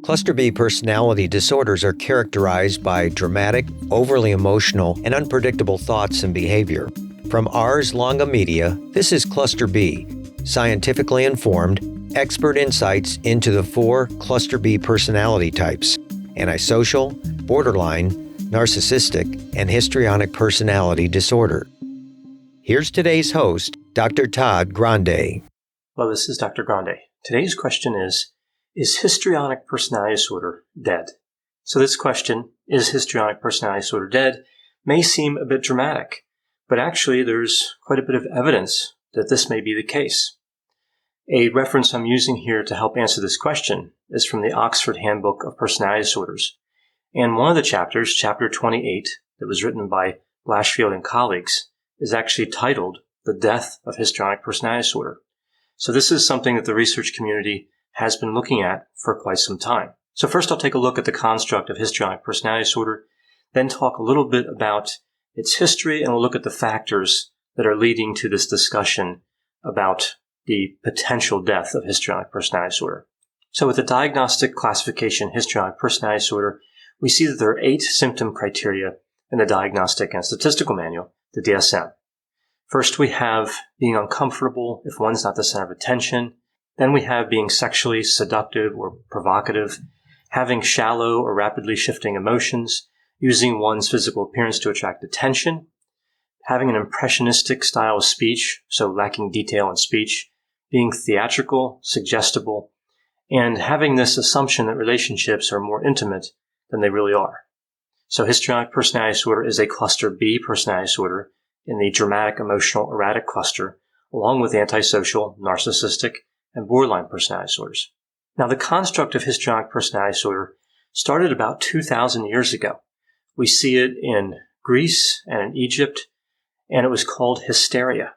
Cluster B personality disorders are characterized by dramatic, overly emotional, and unpredictable thoughts and behavior. From Ars Longa Media, this is Cluster B, scientifically informed, expert insights into the 4 Cluster B personality types: antisocial, borderline, narcissistic, and histrionic personality disorder. Here's today's host, Dr. Todd Grande. Hello, this is Dr. Grande. Today's question is histrionic personality disorder dead? So this question, is histrionic personality disorder dead, may seem a bit dramatic, but actually there's quite a bit of evidence that this may be the case. A reference I'm using here to help answer this question is from the Oxford Handbook of Personality Disorders. And one of the chapters, chapter 28, that was written by Blashfield and colleagues, is actually titled The Death of Histrionic Personality Disorder. So this is something that the research community has been looking at for quite some time. So first I'll take a look at the construct of histrionic personality disorder, then talk a little bit about its history, and we'll look at the factors that are leading to this discussion about the potential death of histrionic personality disorder. So with the diagnostic classification histrionic personality disorder, we see that there are 8 symptom criteria in the Diagnostic and Statistical Manual, the DSM. First, we have being uncomfortable if one's not the center of attention. Then we have being sexually seductive or provocative, having shallow or rapidly shifting emotions, using one's physical appearance to attract attention, having an impressionistic style of speech, so lacking detail in speech, being theatrical, suggestible, and having this assumption that relationships are more intimate than they really are. So histrionic personality disorder is a cluster B personality disorder in the dramatic, emotional, erratic cluster, along with antisocial, narcissistic, and borderline personality disorders. Now, the construct of histrionic personality disorder started about 2,000 years ago. We see it in Greece and in Egypt, and it was called hysteria.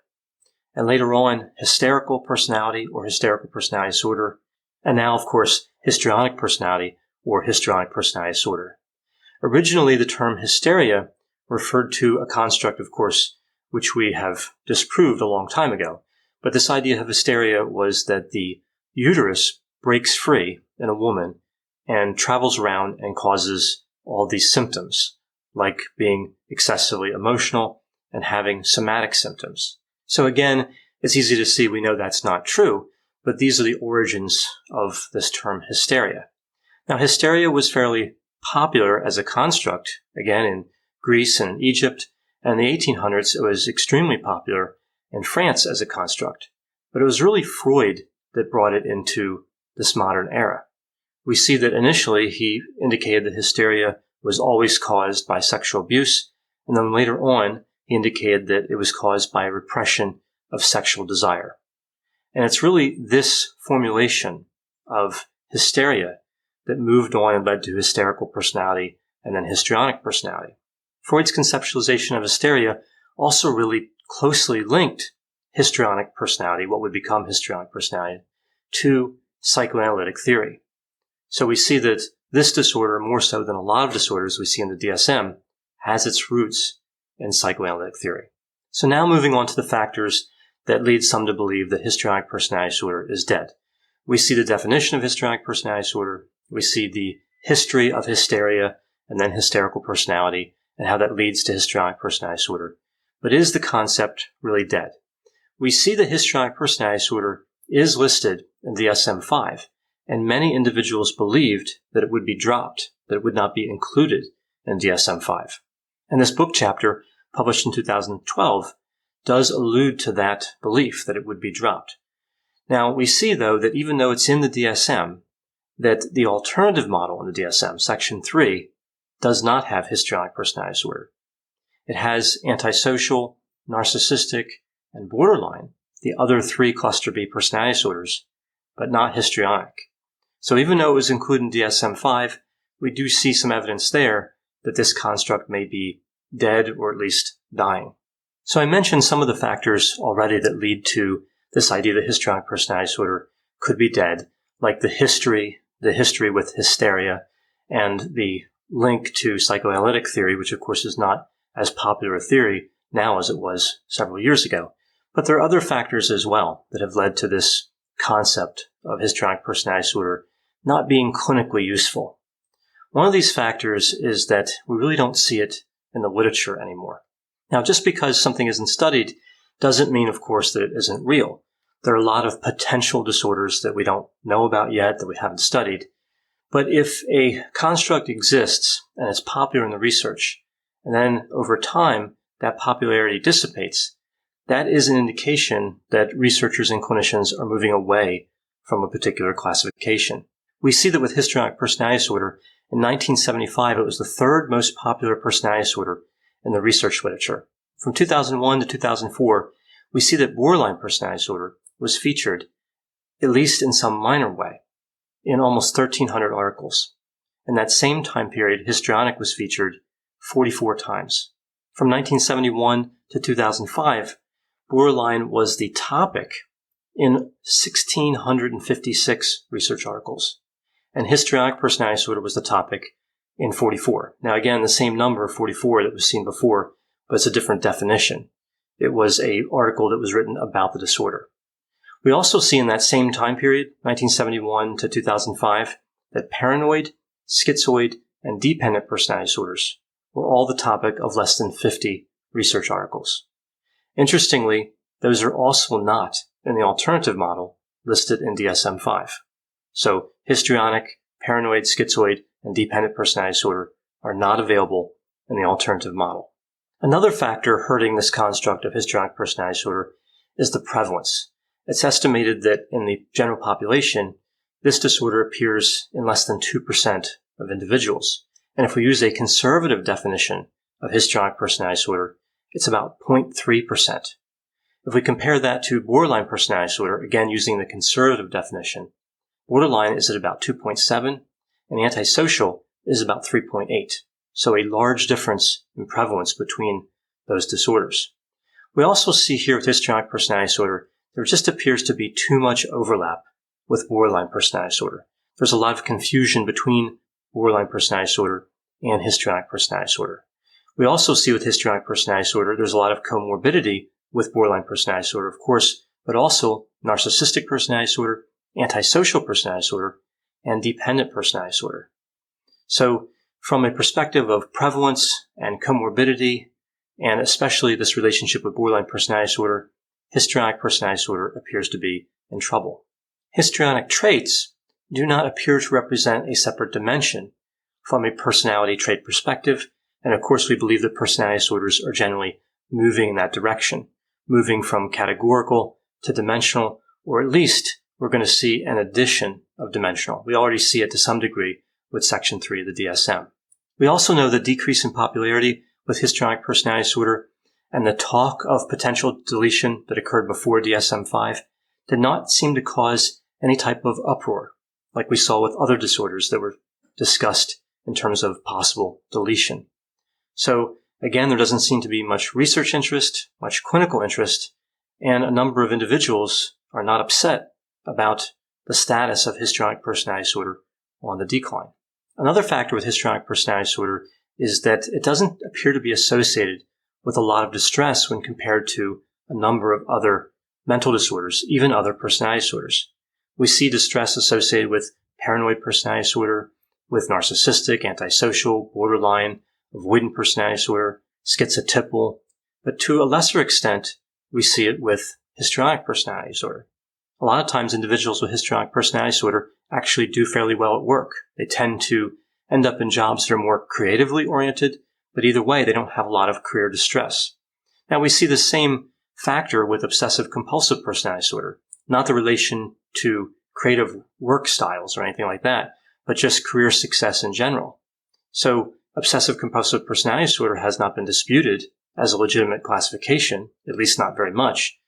And later on, hysterical personality or hysterical personality disorder, and now, of course, histrionic personality or histrionic personality disorder. Originally, the term hysteria referred to a construct, of course, which we have disproved a long time ago. But this idea of hysteria was that the uterus breaks free in a woman and travels around and causes all these symptoms, like being excessively emotional and having somatic symptoms. So again, it's easy to see we know that's not true, but these are the origins of this term hysteria. Now, hysteria was fairly popular as a construct, again, in Greece and in Egypt, and in the 1800s it was extremely popular in France as a construct. But it was really Freud that brought it into this modern era. We see that initially he indicated that hysteria was always caused by sexual abuse, and then later on he indicated that it was caused by repression of sexual desire. And it's really this formulation of hysteria that moved on and led to hysterical personality and then histrionic personality. Freud's conceptualization of hysteria also really closely linked histrionic personality, what would become histrionic personality, to psychoanalytic theory. So we see that this disorder, more so than a lot of disorders we see in the DSM, has its roots in psychoanalytic theory. So now moving on to the factors that lead some to believe that histrionic personality disorder is dead. We see the definition of histrionic personality disorder. We see the history of hysteria and then hysterical personality and how that leads to histrionic personality disorder. But is the concept really dead? We see that histrionic personality disorder is listed in DSM-5, and many individuals believed that it would be dropped, that it would not be included in DSM-5. And this book chapter, published in 2012, does allude to that belief that it would be dropped. Now, we see, though, that even though it's in the DSM, that the alternative model in the DSM, Section 3, does not have histrionic personality disorder. It has antisocial, narcissistic, and borderline, the other 3 cluster B personality disorders, but not histrionic. So even though it was included in DSM-5, we do see some evidence there that this construct may be dead or at least dying. So I mentioned some of the factors already that lead to this idea that histrionic personality disorder could be dead, like the history with hysteria, and the link to psychoanalytic theory, which of course is not as popular a theory now as it was several years ago. But there are other factors as well that have led to this concept of histrionic personality disorder not being clinically useful. One of these factors is that we really don't see it in the literature anymore. Now, just because something isn't studied doesn't mean, of course, that it isn't real. There are a lot of potential disorders that we don't know about yet, that we haven't studied. But if a construct exists and it's popular in the research, and then over time that popularity dissipates, that is an indication that researchers and clinicians are moving away from a particular classification. We see that with histrionic personality disorder, in 1975 it was the third most popular personality disorder in the research literature. From 2001 to 2004, we see that borderline personality disorder was featured, at least in some minor way, in almost 1,300 articles. In that same time period, histrionic was featured 44 times. From 1971 to 2005, borderline was the topic in 1,656 research articles, and histrionic personality disorder was the topic in 44. Now again, the same number, 44, that was seen before, but it's a different definition. It was an article that was written about the disorder. We also see in that same time period, 1971 to 2005, that paranoid, schizoid, and dependent personality disorders were all the topic of less than 50 research articles. Interestingly, those are also not in the alternative model listed in DSM-5. So histrionic, paranoid, schizoid, and dependent personality disorder are not available in the alternative model. Another factor hurting this construct of histrionic personality disorder is the prevalence. It's estimated that in the general population, this disorder appears in less than 2% of individuals. And if we use a conservative definition of histrionic personality disorder, it's about 0.3%. If we compare that to borderline personality disorder, again using the conservative definition, borderline is at about 2.7 and antisocial is about 3.8. So a large difference in prevalence between those disorders. We also see here with histrionic personality disorder, there just appears to be too much overlap with borderline personality disorder. There's a lot of confusion between borderline personality disorder and histrionic personality disorder. We also see with histrionic personality disorder, there's a lot of comorbidity with borderline personality disorder, of course, but also narcissistic personality disorder, antisocial personality disorder, and dependent personality disorder. So from a perspective of prevalence and comorbidity, and especially this relationship with borderline personality disorder, histrionic personality disorder appears to be in trouble. Histrionic traits do not appear to represent a separate dimension from a personality trait perspective, and of course we believe that personality disorders are generally moving in that direction, moving from categorical to dimensional, or at least we're going to see an addition of dimensional. We already see it to some degree with Section 3 of the DSM. We also know the decrease in popularity with histrionic personality disorder and the talk of potential deletion that occurred before DSM-5 did not seem to cause any type of uproar like we saw with other disorders that were discussed in terms of possible deletion. So again, there doesn't seem to be much research interest, much clinical interest, and a number of individuals are not upset about the status of histrionic personality disorder on the decline. Another factor with histrionic personality disorder is that it doesn't appear to be associated with a lot of distress when compared to a number of other mental disorders, even other personality disorders. We see distress associated with paranoid personality disorder, with narcissistic, antisocial, borderline, avoidant personality disorder, schizotypal, but to a lesser extent, we see it with histrionic personality disorder. A lot of times individuals with histrionic personality disorder actually do fairly well at work. They tend to end up in jobs that are more creatively oriented, but either way, they don't have a lot of career distress. Now, we see the same factor with obsessive compulsive personality disorder, not the relation to creative work styles or anything like that, but just career success in general. So obsessive compulsive personality disorder has not been disputed as a legitimate classification, at least not very much.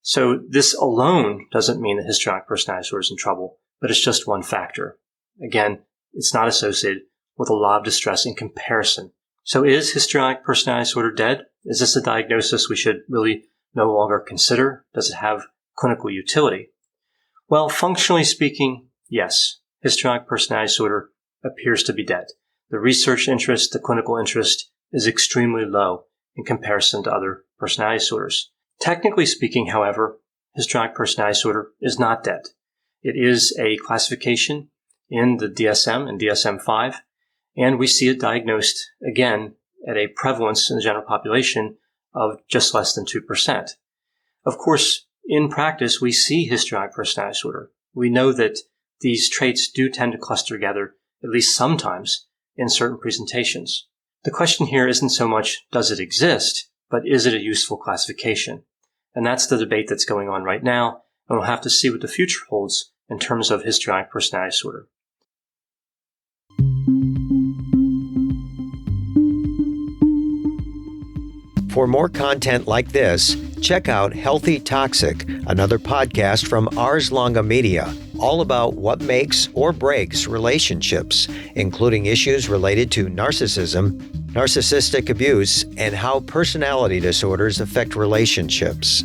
So this alone doesn't mean that histrionic personality disorder is in trouble, but it's just one factor. Again, it's not associated with a lot of distress in comparison. So is histrionic personality disorder dead? Is this a diagnosis we should really no longer consider? Does it have clinical utility? Well, functionally speaking, yes. Histrionic personality disorder appears to be dead. The research interest, the clinical interest is extremely low in comparison to other personality disorders. Technically speaking, however, histrionic personality disorder is not dead. It is a classification. in the DSM and DSM-5, and we see it diagnosed again at a prevalence in the general population of just less than 2%. Of course, in practice, we see histrionic personality disorder. We know that these traits do tend to cluster together, at least sometimes, in certain presentations. The question here isn't so much, does it exist, but is it a useful classification? And that's the debate that's going on right now, and we'll have to see what the future holds in terms of histrionic personality disorder. For more content like this, check out Healthy Toxic, another podcast from Ars Longa Media, all about what makes or breaks relationships, including issues related to narcissism, narcissistic abuse, and how personality disorders affect relationships.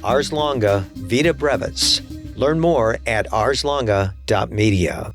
Ars Longa Vita Brevis. Learn more at arslonga.media.